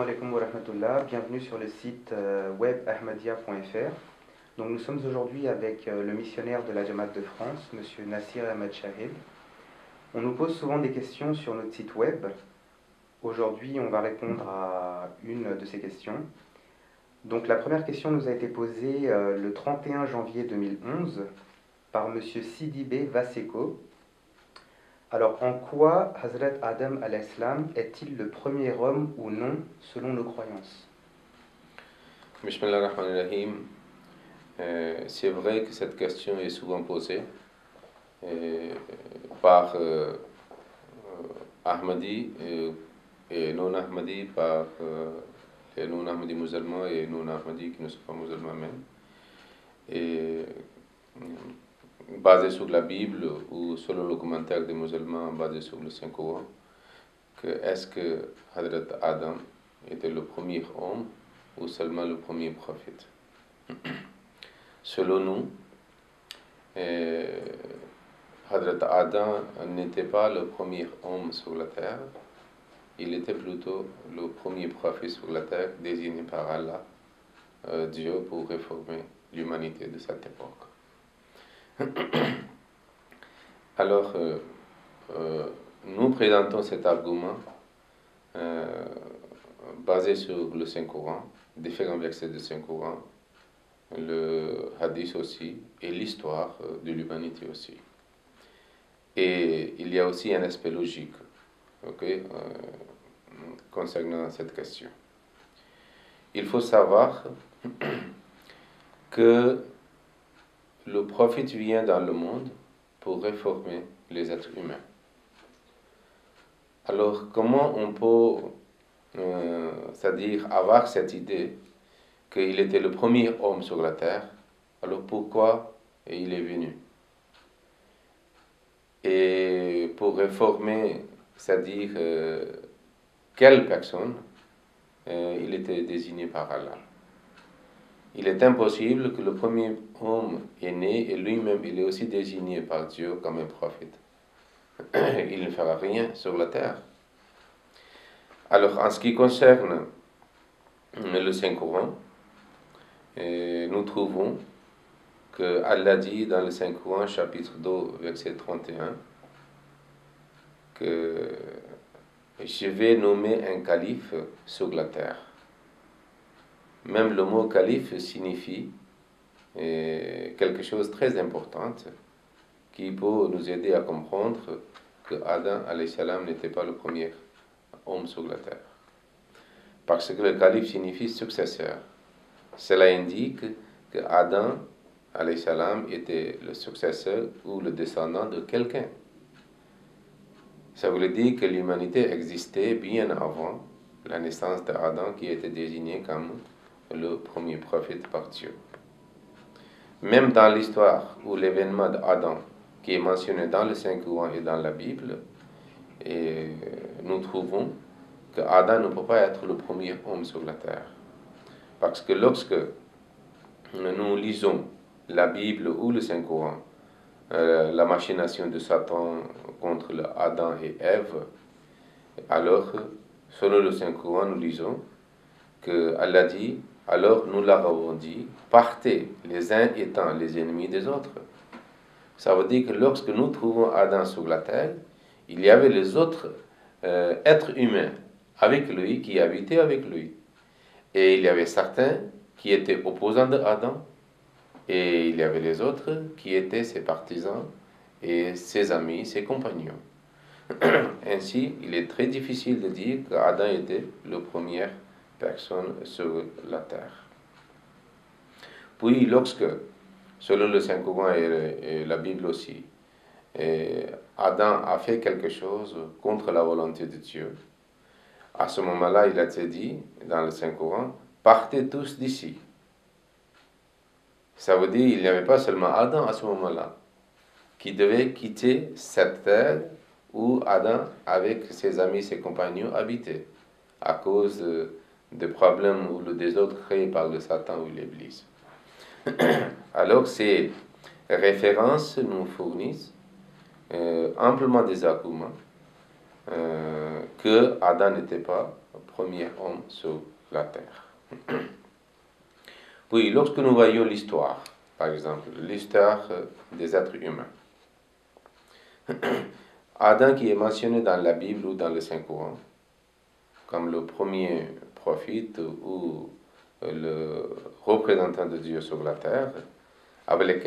alaikum wa rahmatullah, bienvenue sur le site web ahmadiyya.fr. Donc nous sommes aujourd'hui avec le missionnaire de la Jamaat de France, Monsieur Nasir Ahmad Shahid. On nous pose souvent des questions sur notre site web. Aujourd'hui, on va répondre à une de ces questions. Donc la première question nous a été posée le 31 janvier 2011 par Monsieur Sidibé Vaseko. Alors, en quoi Hazrat Adam al-Islam est-il le premier homme ou non selon nos croyances? Bismillah ar-Rahman ar-Rahim. C'est vrai que cette question est souvent posée par Ahmadi et non-Ahmadi, par les non-Ahmadi musulmans et non-Ahmadi qui ne sont pas musulmans même. Et basé sur la Bible ou selon le commentaire des musulmans basé sur le Saint-Coran, que est-ce que Hazrat Adam était le premier homme ou seulement le premier prophète? Selon nous, Hazrat Adam n'était pas le premier homme sur la terre, il était plutôt le premier prophète sur la terre désigné par Allah, Dieu, pour réformer l'humanité de cette époque. Alors, nous présentons cet argument basé sur le Saint-Coran, différents versets du Saint-Coran, le hadith aussi, et l'histoire de l'humanité aussi. Et il y a aussi un aspect logique, concernant cette question. Il faut savoir que le prophète vient dans le monde pour réformer les êtres humains. Alors, comment on peut, c'est-à-dire avoir cette idée qu'il était le premier homme sur la terre? Alors, pourquoi il est venu? Et pour réformer, c'est-à-dire quelle personne il était désigné par Allah? Il est impossible que le premier homme est né et lui-même il est aussi désigné par Dieu comme un prophète. Il ne fera rien sur la terre. Alors, en ce qui concerne le Saint-Coran, nous trouvons que Allah dit dans le Saint-Coran, chapitre 2, verset 31, que je vais nommer un calife sur la terre. Même le mot calife signifie quelque chose de très important qui peut nous aider à comprendre que Adam alayhi salam n'était pas le premier homme sur la terre. Parce que le calife signifie successeur. Cela indique que Adam alayhi salam était le successeur ou le descendant de quelqu'un. Ça voulait dire que l'humanité existait bien avant la naissance d'Adam qui était désigné comme le premier prophète par Dieu. Même dans l'histoire où l'événement d'Adam qui est mentionné dans le Saint-Coran et dans la Bible, et nous trouvons que Adam ne peut pas être le premier homme sur la terre. Parce que lorsque nous lisons la Bible ou le Saint-Coran, la machination de Satan contre Adam et Ève, alors, selon le Saint-Coran, nous lisons que Allah dit, alors nous leur avons dit, partez, les uns étant les ennemis des autres. Ça veut dire que lorsque nous trouvons Adam sur la terre, il y avait les autres êtres humains avec lui, qui habitaient avec lui. Et il y avait certains qui étaient opposants d'Adam, et il y avait les autres qui étaient ses partisans et ses amis, ses compagnons. Ainsi, il est très difficile de dire qu'Adam était la première personne sur la terre. Puis, lorsque, selon le Saint-Coran et la Bible aussi, Adam a fait quelque chose contre la volonté de Dieu, à ce moment-là, il a été dit dans le Saint-Coran, partez tous d'ici. Ça veut dire qu'il n'y avait pas seulement Adam à ce moment-là qui devait quitter cette terre où Adam, avec ses amis, ses compagnons, habitait à cause des problèmes ou le désordre créé par le Satan ou l'Église. Alors, ces références nous fournissent amplement des arguments que Adam n'était pas premier homme sur la terre. Puis, lorsque nous voyons l'histoire, par exemple, l'histoire des êtres humains, Adam qui est mentionné dans la Bible ou dans le Saint-Coran, comme le premier prophète ou le représentant de Dieu sur la terre, avec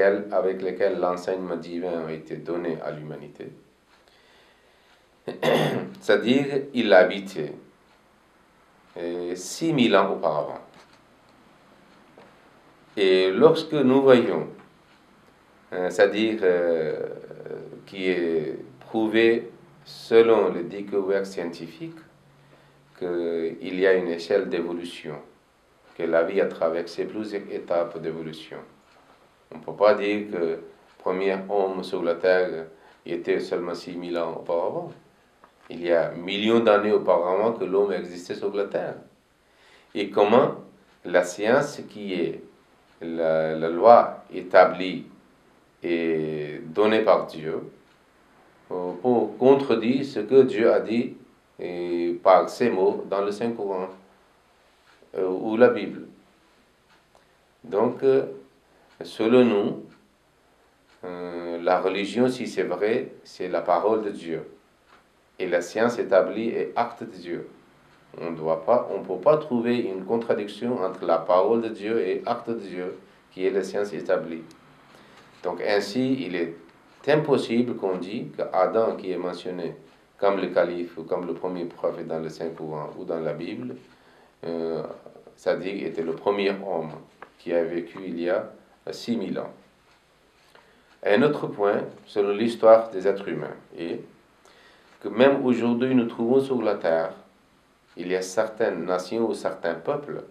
lequel l'enseignement divin a été donné à l'humanité. C'est-à-dire, il habitait 6000 ans auparavant. Et lorsque nous voyons, c'est-à-dire qui est prouvé selon les découvertes scientifiques, qu'il y a une échelle d'évolution, que la vie a traversé plusieurs étapes d'évolution. On ne peut pas dire que le premier homme sur la Terre était seulement 6000 ans auparavant. Il y a millions d'années auparavant que l'homme existait sur la Terre. Et comment la science, qui est la loi établie et donnée par Dieu, pour contredire ce que Dieu a dit par ses mots dans le Saint-Coran ou la Bible. Donc, selon nous, la religion, si c'est vrai, c'est la parole de Dieu. Et la science établie est acte de Dieu. On ne peut pas trouver une contradiction entre la parole de Dieu et acte de Dieu, qui est la science établie. Donc ainsi, il est impossible qu'on dise qu'Adam, qui est mentionné comme le calife ou comme le premier prophète dans le Saint-Coran ou dans la Bible, c'est-à-dire était le premier homme qui a vécu il y a 6000 ans. Un autre point, selon l'histoire des êtres humains, est que même aujourd'hui, nous trouvons sur la terre, il y a certaines nations ou certains peuples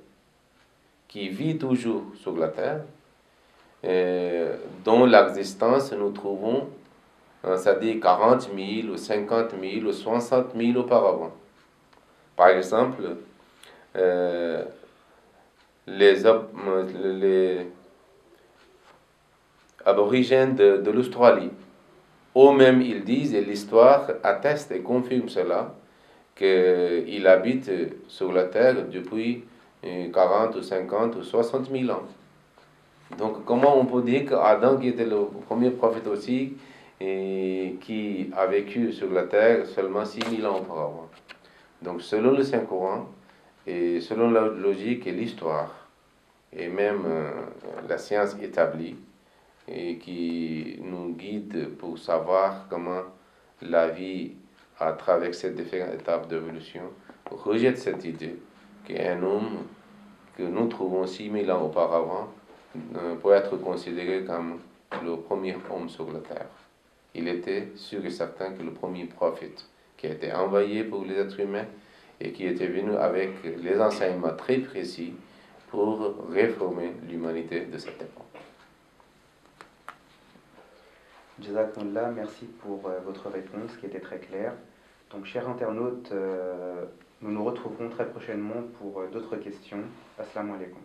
qui vivent toujours sur la terre, dont l'existence nous trouvons, c'est-à-dire 40 000 ou 50 000 ou 60 000 auparavant. Par exemple, les aborigènes de l'Australie, eux-mêmes ils disent, et l'histoire atteste et confirme cela, qu'ils habitent sur la terre depuis 40 ou 50 ou 60 000 ans. Donc comment on peut dire qu'Adam, qui était le premier prophète aussi, et qui a vécu sur la terre seulement 6000 ans auparavant. Donc selon le Saint-Coran, et selon la logique et l'histoire, et même la science établie, et qui nous guide pour savoir comment la vie a traversé différentes étapes d'évolution, rejette cette idée qu'un homme que nous trouvons 6000 ans auparavant peut être considéré comme le premier homme sur la terre. Il était sûr et certain que le premier prophète qui a été envoyé pour les êtres humains et qui était venu avec les enseignements très précis pour réformer l'humanité de cette époque. Jazakumullah, merci pour votre réponse qui était très claire. Donc, chers internautes, nous nous retrouverons très prochainement pour d'autres questions. Assalamu alaikum.